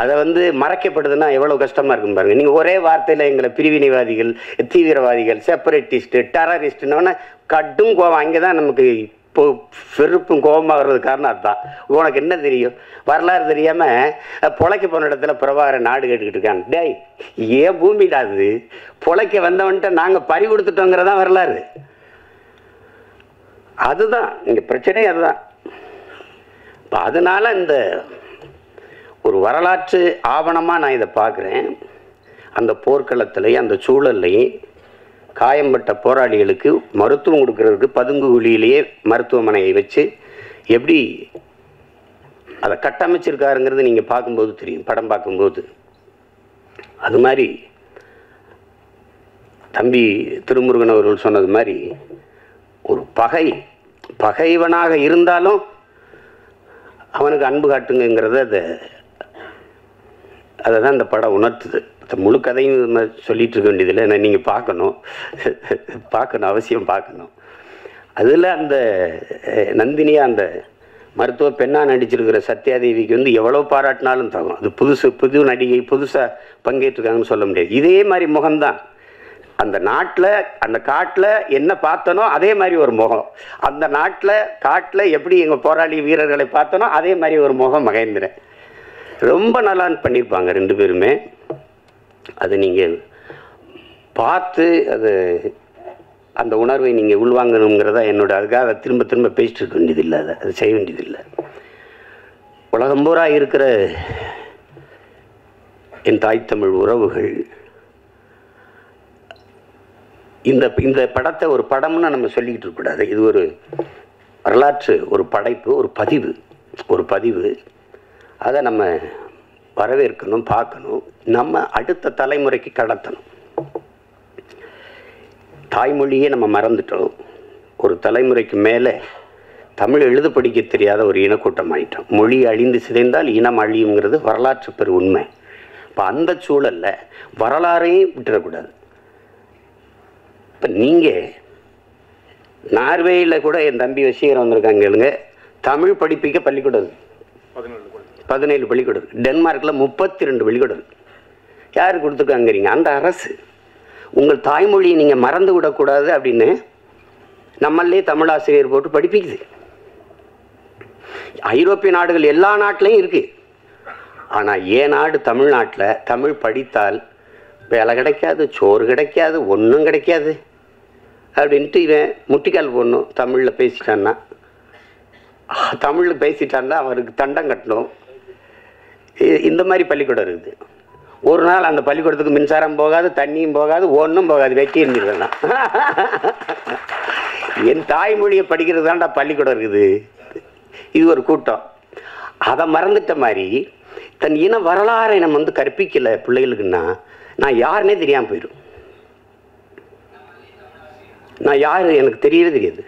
அதை மறைக்கப்படுதுன்னா எவ்வளோ கஷ்டமாக இருக்கும் பாருங்கள். நீங்கள் ஒரே வார்த்தையில் எங்களை பிரிவினைவாதிகள், தீவிரவாதிகள், செப்பரேட்டிஸ்ட்டு, டெரரிஸ்ட்டுன்னு கடும் கோவம். அங்கே தான் நமக்கு இப்போ பெருப்பும் கோபமாக வர்றது காரணம் அதுதான். உனக்கு என்ன தெரியும், வரலாறு தெரியாமல் பொழைக்க போன இடத்துல பிரபாகரன் நாடு கேட்டுக்கிட்டு இருக்காங்க. டேய், ஏன் பூமிடாது பொழைக்க வந்தவன்ட்ட நாங்கள் பறி கொடுத்துட்டோங்கிறதான் வரலாறு. அதுதான் இங்கே பிரச்சனை. அதுதான் இப்போ அதனால இந்த ஒரு வரலாற்று ஆவணமாக நான் இதை பார்க்குறேன். அந்த போர்க்களத்துலேயும் அந்த சூழல்லையும் காயம்பட்ட போராளிகளுக்கு மருத்துவம் கொடுக்கறதுக்கு பதுங்கு குழியிலேயே மருத்துவமனையை வச்சு எப்படி அதை கட்டமைச்சிருக்காருங்கிறது நீங்கள் பார்க்கும்போது தெரியும், படம் பார்க்கும்போது. அது மாதிரி தம்பி திருமுருகன் அவர்கள் சொன்னது மாதிரி ஒரு பகைவனாக இருந்தாலும் அவனுக்கு அன்பு காட்டுங்கிறத அதை தான் இந்த படம் உணர்த்துது. முழு கதையும் சொல்லிட்டு இருக்க வேண்டியதில்லை, நீங்கள் பார்க்கணும், அவசியம் பார்க்கணும். அதில் அந்த நந்தினியாக அந்த மருத்துவ பெண்ணாக நடிச்சிருக்கிற சத்யாதேவிக்கு எவ்வளோ பாராட்டினாலும் தகும். அது புது நடிகை, புதுசாக பங்கேற்றுருக்காங்கன்னு சொல்ல முடியாது. இதே மாதிரி முகம்தான் அந்த நாட்டில், அந்த காட்டில் என்ன பார்த்தனோ அதே மாதிரி ஒரு முகம், அந்த காட்டில் எப்படி எங்கள் போராளி வீரர்களை பார்த்தனோ அதே மாதிரி ஒரு முகம் மகேந்திரன். ரொம்ப நல்லா பண்ணியிருப்பாங்க ரெண்டு பேருமே. அது நீங்கள் பார்த்து அந்த உணர்வை நீங்கள் உள்வாங்கணுங்கிறதா என்னோட. அதுக்காக அதை திரும்ப பேசிட்டு இருக்க வேண்டியதில்லை, அதை செய்ய வேண்டியதில்லை. உலகம் பூரா இருக்கிற என் தாய் தமிழ் உறவுகள் இந்த படத்தை ஒரு படம்னு நம்ம சொல்லிக்கிட்டு இருக்கக்கூடாது. இது ஒரு வரலாற்று, ஒரு படைப்பு, ஒரு பதிவு. அதை நம்ம வரவேற்கணும், பார்க்கணும், நம்ம அடுத்த தலைமுறைக்கு கடத்தணும். தாய்மொழியே நம்ம மறந்துட்டோம். ஒரு தலைமுறைக்கு மேலே தமிழ் எழுத படிக்க தெரியாத ஒரு இனக்கூட்டம் ஆகிட்டோம். மொழி அழிந்து சிதைந்தால் இனம் அழியுங்கிறது வரலாற்று பெரு உண்மை. இப்போ அந்த சூழலில் வரலாறையும் விட்டுறக்கூடாது. இப்போ நீங்கள் நார்வேயில் கூட என் தம்பி வசீகரம் வந்திருக்காங்க இல்லைங்க, தமிழ் படிப்பிக்க பள்ளிக்கூடம் 17 பள்ளிக்கூடம். டென்மார்க்கில் 32 பள்ளிக்கூடம். யார் கொடுத்துருக்காங்கிறீங்க? அந்த அரசு. உங்கள் தாய்மொழியை நீங்கள் மறந்து விடக்கூடாது அப்படின்னு நம்மளே தமிழாசிரியர் போட்டு படிப்பிக்குது. ஐரோப்பிய நாடுகள் எல்லா நாட்டிலையும் இருக்குது. ஆனால் ஏன் நாடு தமிழ்நாட்டில் தமிழ் படித்தால் வேலை கிடைக்காது, சோறு கிடைக்காது, ஒன்றும் கிடைக்காது அப்படின்ட்டு இவன் முட்டிக்கால் போடணும். தமிழில் பேசிட்டான்னா அவருக்கு தண்டம் கட்டணும். இந்த மாதிரி பள்ளிக்கூடம் இருக்குது. ஒரு நாள் அந்த பள்ளிக்கூடத்துக்கு மின்சாரம் போகாது, தண்ணியும் போகாது, ஒன்றும் போகாது, வெட்டி இருந்துருவேண்ணா. என் தாய்மொழியை படிக்கிறது தான்டா பள்ளிக்கூடம் இருக்குது. இது ஒரு கூட்டம். அதை மறந்துட்ட மாதிரி தன் இன வரலாறை நம்ம கற்பிக்கலை பிள்ளைகளுக்குன்னா நான் யாருன்னே தெரியாமல் போயிடும். நான் யார் எனக்கு தெரியவே தெரியாது.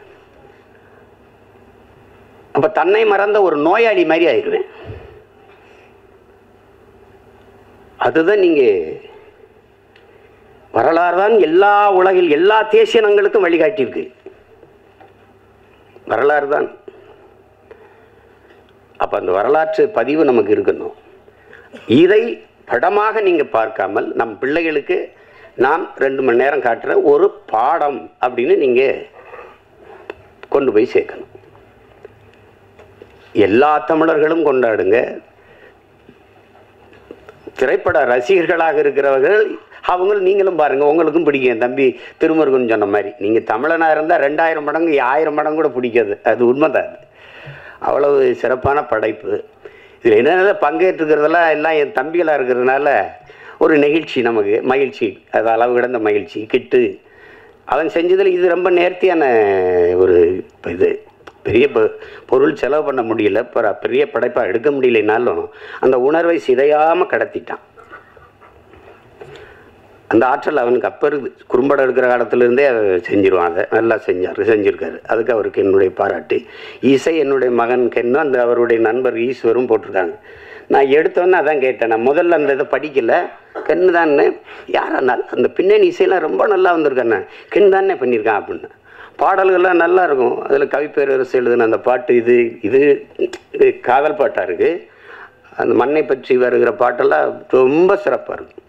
அப்போ தன்னை மறந்த ஒரு நோயாளி மாதிரி ஆயிடுவேன். அதுதான் நீங்கள் வரலாறு தான் எல்லா உலகில் எல்லா தேசியனங்களுக்கும் வழிகாட்டியிருக்கு. வரலாறு தான். அப்போ அந்த வரலாற்று பதிவு நமக்கு இருக்கணும். இதை படமாக நீங்கள் பார்க்காமல் நம் பிள்ளைகளுக்கு நாம் 2 மணி நேரம் காட்டுற ஒரு பாடம் அப்படின்னு நீங்கள் கொண்டு போய் சேர்க்கணும். எல்லா தமிழர்களும் கொண்டாடுங்க. திரைப்பட ரசிகர்களாக இருக்கிறவர்கள் அவங்க நீங்களும் பாருங்கள், உங்களுக்கும் பிடிக்கும். தம்பி திருமுருகன் சொன்ன மாதிரி நீங்கள் தமிழனாக இருந்தால் 2000 மடங்கு 1000 மடங்கு கூட பிடிக்காது. அது உண்மைதான். அவ்வளவு சிறப்பான படைப்பு. இதில் என்னென்ன பங்கேற்றுக்கிறதெல்லாம் எல்லாம் என் தம்பிகளாக இருக்கிறதுனால ஒரு நெகிழ்ச்சி, நமக்கு மகிழ்ச்சி. அது அளவு கிடந்த மகிழ்ச்சி. கிட்டு அவன் செஞ்சதில் இது ரொம்ப நேர்த்தியான ஒரு இது. பெரிய பொருள் செலவு பண்ண முடியல, பெரிய படைப்பாக எடுக்க முடியலைனாலும் அந்த உணர்வை சிதையாமல் கடத்திட்டான். அந்த ஆற்றல் அவனுக்கு அப்போ இருக்குது. குறும்படம் எடுக்கிற காலத்திலேருந்தே அதை செஞ்சிருவான். அதை நல்லா செஞ்சுருக்காரு. அதுக்கு அவருக்கு என்னுடைய பாராட்டு. இசை என்னுடைய மகன் கென்னும் அந்த அவருடைய நண்பர் ஈஸ்வரும் போட்டிருக்காங்க. நான் எடுத்தோன்னே அதான் கேட்டேன். நான் முதல்ல அந்த இதை படிக்கலை. கென்னு தானே யாரானாலும் அந்த பின்னணி இசையெல்லாம் ரொம்ப நல்லா வந்திருக்கேண்ணே, கென் தானே பண்ணியிருக்கான் அப்படின்னு. பாடல்கள்லாம் நல்லா இருக்கும். அதில் கவிப்பேரரசு எழுதுன அந்த பாட்டு இது இது காதல் பாட்டாக இருக்குது. அந்த மண்ணை பற்றி வருகிற பாட்டெல்லாம் ரொம்ப சிறப்பாக இருக்கும்.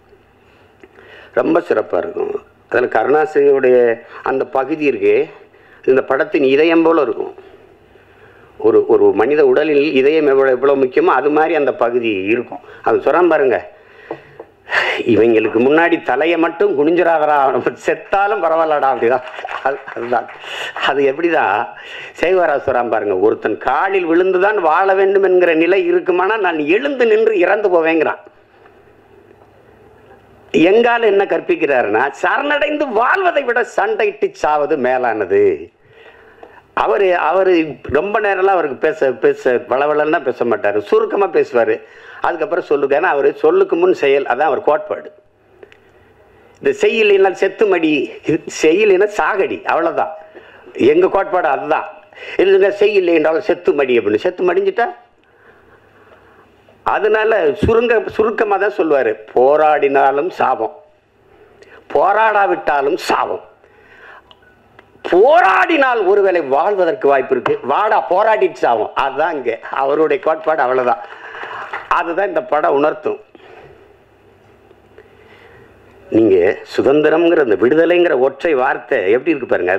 ரொம்ப சிறப்பாக இருக்கும். அதில் கருணாசிரியுடைய அந்த பகுதி இருக்கே, இந்த படத்தின் இதயம் போல் இருக்கும். ஒரு ஒரு மனித உடலில் இதயம் எவ்வளோ முக்கியமோ அது மாதிரி அந்த பகுதி இருக்கும். அது சொல்கிறான் பாருங்க, இவங்களுக்கு முன்னாடி தலையை மட்டும் குனிஞ்சிராதரா, செத்தாலும் பரவாயில்லடா அப்படிதான். அதுதான் அது. எப்படிதான் செய்வாரா சொல்கிறான் பாருங்க, ஒருத்தன் காலில் விழுந்துதான் வாழ வேண்டும் என்கிற நிலை இருக்குமானா நான் எழுந்து நின்று இறந்து போவேங்கிறான். எங்கால என்ன கற்பிக்கிறாருன்னா, சரணடைந்து வாழ்வதை விட சண்டையிட்டு சாவது மேலானது. அவர் ரொம்ப நேரம்லாம் அவருக்கு பேச வளவளன்னா பேச மாட்டார், சுருக்கமாக பேசுவார். அதுக்கப்புறம் சொல்லுங்க. ஏன்னா அவர் சொல்லுக்கு முன் செயல், அதான் அவர் கோட்பாடு. இந்த செய்யலைன்னா செத்துமடி, செய்யலைன்னா சாகடி, அவ்வளோதான் எங்கள் கோட்பாடு. அதுதான் இல்லைங்க, செய்யலை என்றாலும் செத்துமடி அப்படின்னு. செத்து மடிஞ்சிட்டா அதனால சுருக்கமாக தான் சொல்லுவார். போராடினாலும் சாபம், போராடாவிட்டாலும் சாபம். போராடினால் ஒருவேளை வாழ்வதற்கு வாய்ப்பு இருக்கு, வாடா போராடிட்டு சாபம். அதுதான் இங்கே அவருடைய கோட்பாடு. அவ்வளோதான். அதுதான் இந்த படம் உணர்த்தும். நீங்கள் சுதந்திரம்ங்கிற அந்த விடுதலைங்கிற ஒற்றை வார்த்தை எப்படி இருக்கு பாருங்க.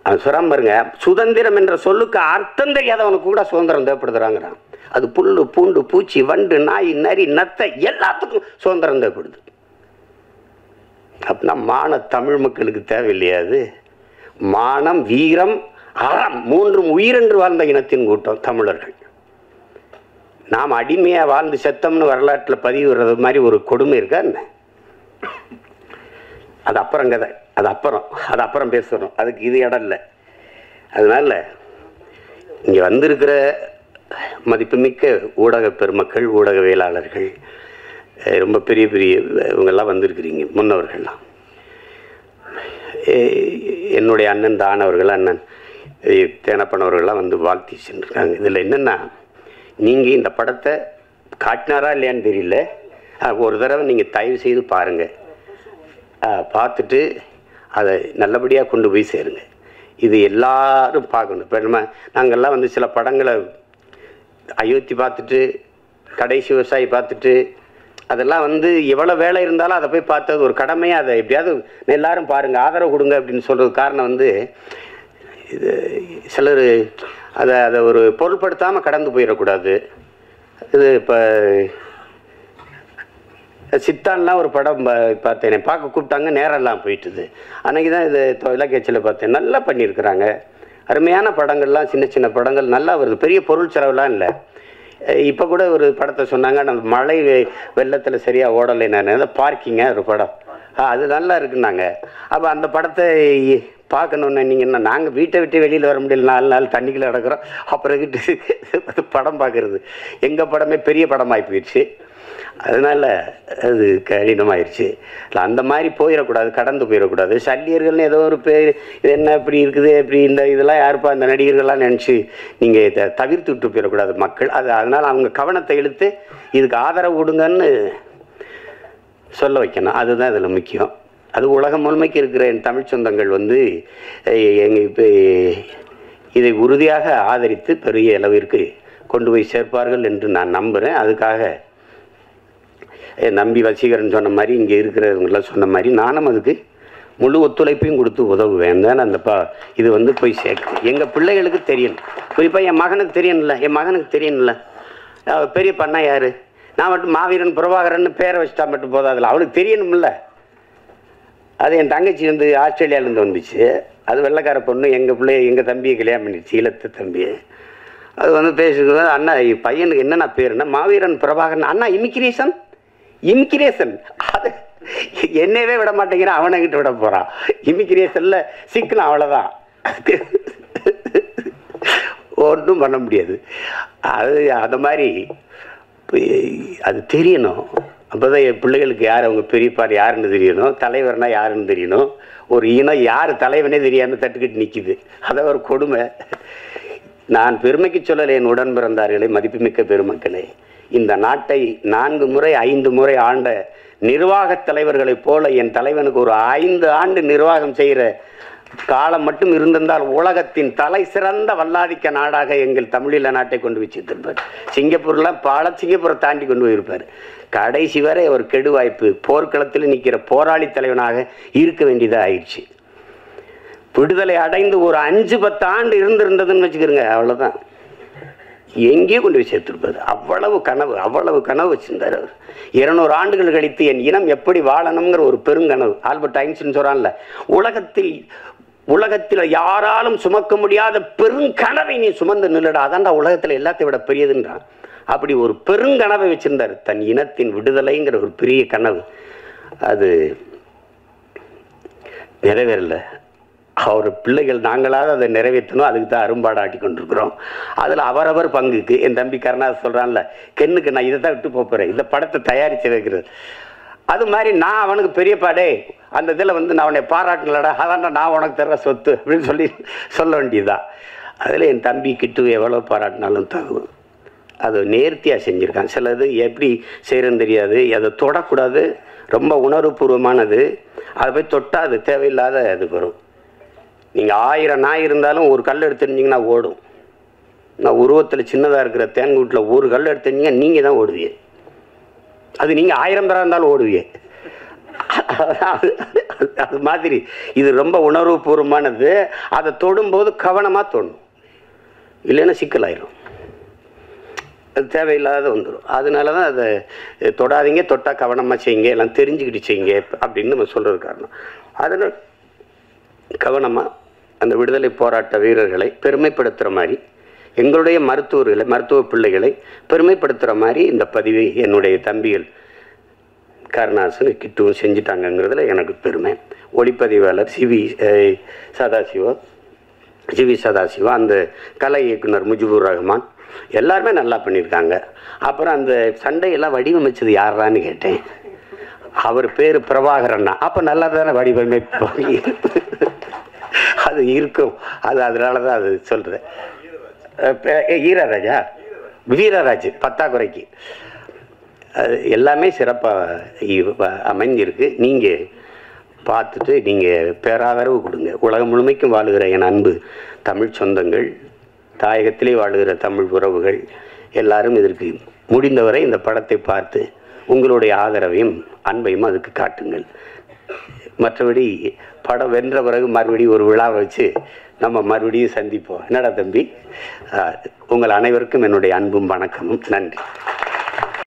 அது சொல்றான் பாருங்க, சுதந்திரம் என்ற சொல்லுக்கு அர்த்தம் தெரியாதவனுக்கு கூட சுதந்திரம் தேவைப்படுதுறாங்கிறான். அது புல்லு பூண்டு பூச்சி வண்டு நாய் நரி நத்தை எல்லாத்துக்கும் சுதந்திரம் தேவைப்படுது. அப்படின்னா மான தமிழ் மக்களுக்கு தேவையில்லையா? அது மானம் வீரம் அறம் 3 உயிரென்று வாழ்ந்த இனத்தின் கூட்டம் தமிழர்கள். நாம் அடிமையாக வாழ்ந்து செத்தம்னு வரலாற்றில் பதிவுறது மாதிரி ஒரு கொடுமை இருக்கா என்ன? அது அப்புறம் கதை. அது அப்புறம் பேசுகிறோம். அதுக்கு இது இடம் இல்லை. அதனால் இங்கே வந்திருக்கிற மதிப்புமிக்க ஊடக பெருமக்கள், ஊடகவியலாளர்கள், ரொம்ப பெரிய பெரிய இவங்கெல்லாம் வந்திருக்கிறீங்க. முன்னவர்கள்லாம் என்னுடைய அண்ணன் தானவர்கள், அண்ணன் தேனப்பனவர்கள்லாம் வந்து வாழ்த்தி சென்றிருக்காங்க. இதில் என்னென்னா, நீங்கள் இந்த படத்தை காட்டினாரா இல்லையான்னு தெரியல, ஒரு தடவை நீங்கள் தயவு செய்து பாருங்கள். பார்த்துட்டு அதை நல்லபடியாக கொண்டு போய் சேருங்க. இது எல்லாரும் பார்க்கணும். இப்போ நாங்கள்லாம் வந்து சில படங்களை அயோத்தி பார்த்துட்டு, கடைசி விவசாயி பார்த்துட்டு, அதெல்லாம் வந்து எவ்வளோ வேலை இருந்தாலும் அதை போய் பார்த்தது ஒரு கடமையாக. அதை எப்படியாவது எல்லாரும் பாருங்கள், ஆதரவு கொடுங்க அப்படின்னு சொல்கிறது காரணம் வந்து, இது சிலர் அதை ஒரு பொருட்படுத்தாமல் கடந்து போயிடக்கூடாது. இது இப்போ சித்தான்லாம் ஒரு படம் பார்த்தேன், பார்க்க கூப்பிட்டாங்க, நேரெல்லாம் போயிட்டுது. அன்றைக்கி தான் இது இலக்கியச்சில் பார்த்தேன். நல்லா பண்ணியிருக்கிறாங்க. அருமையான படங்கள்லாம், சின்ன சின்ன படங்கள் நல்லா வருது. பெரிய பொருள் செலவுலாம் இல்லை. இப்போ கூட ஒரு படத்தை சொன்னாங்க, நம்ம மழை வெள்ளத்தில் சரியாக ஓடலை. நான் பார்க்கிங்க ஒரு படம், அது நல்லா இருக்குன்னாங்க. அப்போ அந்த படத்தை பார்க்கணுன்னு நீங்கள் என்ன, நாங்கள் வீட்டை விட்டு வெளியில் வர முடியல, 4 நாள் தண்ணிக்குள்ளே நடக்கிறோம். அப்புறம்கிட்டு படம் பார்க்குறது. எங்கள் படமே பெரிய படமாகி போயிடுச்சு. அதனால் அது கடினமாயிடுச்சு. இல்லை அந்த மாதிரி போயிடக்கூடாது, கடந்து போயிடக்கூடாது. சல்லியர்கள்னு ஏதோ ஒரு பேர், இது என்ன இப்படி இருக்குது, இப்படி இந்த இதெல்லாம் யாருப்பா இந்த நடிகர்கள்லாம் நினச்சி நீங்கள் இதை தவிர்த்து விட்டு போயிடக்கூடாது மக்கள். அதனால் அவங்க கவனத்தை இழுத்து இதுக்கு ஆதரவு கொடுங்கன்னு சொல்ல வைக்கணும். அதுதான் இதில் முக்கியம். அது உலகம் முழுமைக்கு இருக்கிற என் தமிழ் சொந்தங்கள் வந்து இப்போ இதை உறுதியாக ஆதரித்து பெரிய அளவிற்கு கொண்டு போய் சேர்ப்பார்கள் என்று நான் நம்புகிறேன். அதுக்காக என் நம்பி வசீகரன் சொன்ன மாதிரி, இங்கே இருக்கிறவங்களாம் சொன்ன மாதிரி நானும் அதுக்கு முழு ஒத்துழைப்பையும் கொடுத்து உதவுவேன் தான். அந்த இது வந்து போய் சேர்க்கு எங்கள் பிள்ளைகளுக்கு தெரியணும். குறிப்பாக என் மகனுக்கு தெரியணும்ல. பெரிய பண்ணா யார்? நான் மட்டும் மாவீரன் பிரபாகரன் பேரை வச்சுட்டா மட்டும் போதாதுல, அவனுக்கு தெரியணும்ல. அது என் தங்கச்சி வந்து ஆஸ்திரேலியாவிலேருந்து வந்துச்சு. அது வெள்ளைக்கார பொண்ணு எங்கள் தம்பியை கல்யாணம் பண்ணிடுச்சு, ஈழத்து தம்பியை. அது வந்து பேசுகிறது, அண்ணா பையனுக்கு என்னென்ன பேருன்னா மாவீரன் பிரபாகரன். அண்ணா இமிக்ரேஷன் அது என்னவே விட மாட்டேங்கிறான், அவனைக்கிட்ட விட போகிறான். இமிக்ரேஷனில் சிக்கணும், அவ்வளோதான். ஒன்றும் பண்ண முடியாது. அது அந்த மாதிரி அது தெரியணும். அப்போ தான் என் பிள்ளைகளுக்கு யார் அவங்க பெரியப்பார் யாருன்னு தெரியணும், தலைவர்னா யாருன்னு தெரியணும். ஒரு இனம் யார் தலைவனே தெரியாமல் தட்டுக்கிட்டு நிற்கிது. அதை ஒரு கொடுமை. நான் பெருமைக்கு சொல்லலை என் உடன் பிறந்தார்களே, மதிப்புமிக்க பெருமக்களே. இந்த நாட்டை 4 முறை 5 முறை ஆண்ட நிர்வாகத் தலைவர்களைப் போல என் தலைவனுக்கு ஒரு 5 ஆண்டு நிர்வாகம் செய்கிற காலம் மட்டும் இருந்திருந்தால் உலகத்தின் தலை சிறந்த வல்லாதிக்க நாடாக எங்கள் தமிழீழ நாட்டை கொண்டு வச்சிருப்பார். சிங்கப்பூர்லாம் சிங்கப்பூரை தாண்டி கொண்டு போயிருப்பார். கடைசி வரை ஒரு கெடு வாய்ப்பு, போர்க்களத்தில் நிற்கிற போராளி தலைவனாக இருக்க வேண்டியதாக ஆயிடுச்சு. விடுதலை அடைந்து ஒரு 5-10 ஆண்டு இருந்திருந்ததுன்னு வச்சுக்கிறோங்க, அவ்வளோதான். எங்கேயோ கொண்டு போய் சேர்த்துருப்பார். அவ்வளவு கனவு வச்சிருந்தார் அவர். 200 ஆண்டுகள் கழித்து என் இனம் எப்படி வாழணுங்கிற ஒரு பெருங்கனவு. ஆல்பர்ட் ஐன்ஸ்டீன் சொல்றான்ல, உலகத்தில் யாராலும் சுமக்க முடியாத பெருங்கனவை நீ சுமந்து நில்லடா, அதான்டா உலகத்தில் எல்லாத்தையும் விட பெரியதுன்றான். அப்படி ஒரு பெருங்கனவை வச்சிருந்தார், தன் இனத்தின் விடுதலைங்கிற ஒரு பெரிய கனவு. அது நிறைவேறல. அவர் பிள்ளைகள் நாங்களாவது அதை நிறைவேற்றணும், அதுக்கு தான் அரும்பாடாட்டி கொண்டிருக்கிறோம். அதில் அவரவர் பங்குக்கு என் தம்பி கருணாஸ் சொல்கிறான்ல, கென்னுக்கு நான் இதை தான் விட்டு போகிறேன், இந்த படத்தை தயாரித்து வைக்கிறது. அது மாதிரி நான் அவனுக்கு பெரியப்பாடே அந்த இதில் வந்து நான் அவனை பாராட்டலடா, அதான்டா நான் உனக்கு தர்ற சொத்து அப்படின்னு சொல்ல வேண்டியதுதான். அதில் என் தம்பி கிட்டு எவ்வளோ பாராட்டினாலும் தகும். அது நேர்த்தியாக செஞ்சுருக்கான். சிலது எப்படி செய்கிறன்னு தெரியாது, அதை தொடக்கூடாது, ரொம்ப உணர்வுபூர்வமானது. அதை போய் தொட்டால் அது தேவையில்லாத அது வரும். நீங்கள் 1000 நாய் இருந்தாலும் ஒரு கல் எடுத்துருந்தீங்கன்னா ஓடும். நான் உருவத்தில் சின்னதாக இருக்கிற தேன்கூட்டில் ஒரு கல் எடுத்துருந்தீங்க நீங்கள் தான் ஓடுவீங்க. அது நீங்கள் 1000 பேராக இருந்தாலும் ஓடுவீங்க. அது மாதிரி இது ரொம்ப உணர்வுபூர்வமானது. அதை தொடும்போது கவனமாக தொடணும், இல்லைன்னா சிக்கலாயிரும், அது தேவையில்லாத வந்துடும். அதனால தான் அதை தொடாதீங்க, தொட்டால் கவனமாக செய்யுங்க, எல்லாம் தெரிஞ்சுக்கிட்டு செய்யுங்க அப்படின்னு நம்ம சொல்கிறது காரணம். அதனால் கவனமாக அந்த விடுதலை போராட்ட வீரர்களை பெருமைப்படுத்துகிற மாதிரி, எங்களுடைய மருத்துவ பிள்ளைகளை பெருமைப்படுத்துகிற மாதிரி இந்த பதிவை என்னுடைய தம்பிகள் கருணாசன் கிட்டுவும் செஞ்சிட்டாங்கங்கிறதுல எனக்கு பெருமை. ஒளிப்பதிவாளர் சிவி சதாசிவா, அந்த கலை இயக்குனர் முஜிபுர் ரஹ்மான் எல்லாருமே நல்லா பண்ணியிருக்காங்க. அப்புறம் அந்த சண்டையெல்லாம் வடிவமைச்சது யாரான்னு கேட்டேன். அவர் பேர் பிரபாகரன்னா, அப்போ நல்லா தானே வடிவமைப்பு அது இருக்கும். அதனால தான் அது சொல்கிறேன். வீரராஜ் பத்தாக்குறைக்கு அது எல்லாமே சிறப்பாக அமைஞ்சிருக்கு. நீங்கள் பார்த்துட்டு நீங்கள் பேராதரவு கொடுங்க. உலகம் முழுமைக்கும் வாழுகிற என் அன்பு தமிழ் சொந்தங்கள், தாயகத்திலே வாழுகிற தமிழ் உறவுகள் எல்லாரும் இதற்கு முடிந்தவரை இந்த படத்தை பார்த்து உங்களுடைய ஆதரவையும் அன்பையும் அதுக்கு காட்டுங்கள். மற்றபடி படம் வென்ற பிறகு மறுபடியும் ஒரு விழா வச்சு நம்ம மறுபடியும் சந்திப்போம். என்னடா தம்பி, உங்கள் அனைவருக்கும் என்னுடைய அன்பும் வணக்கமும். நன்றி.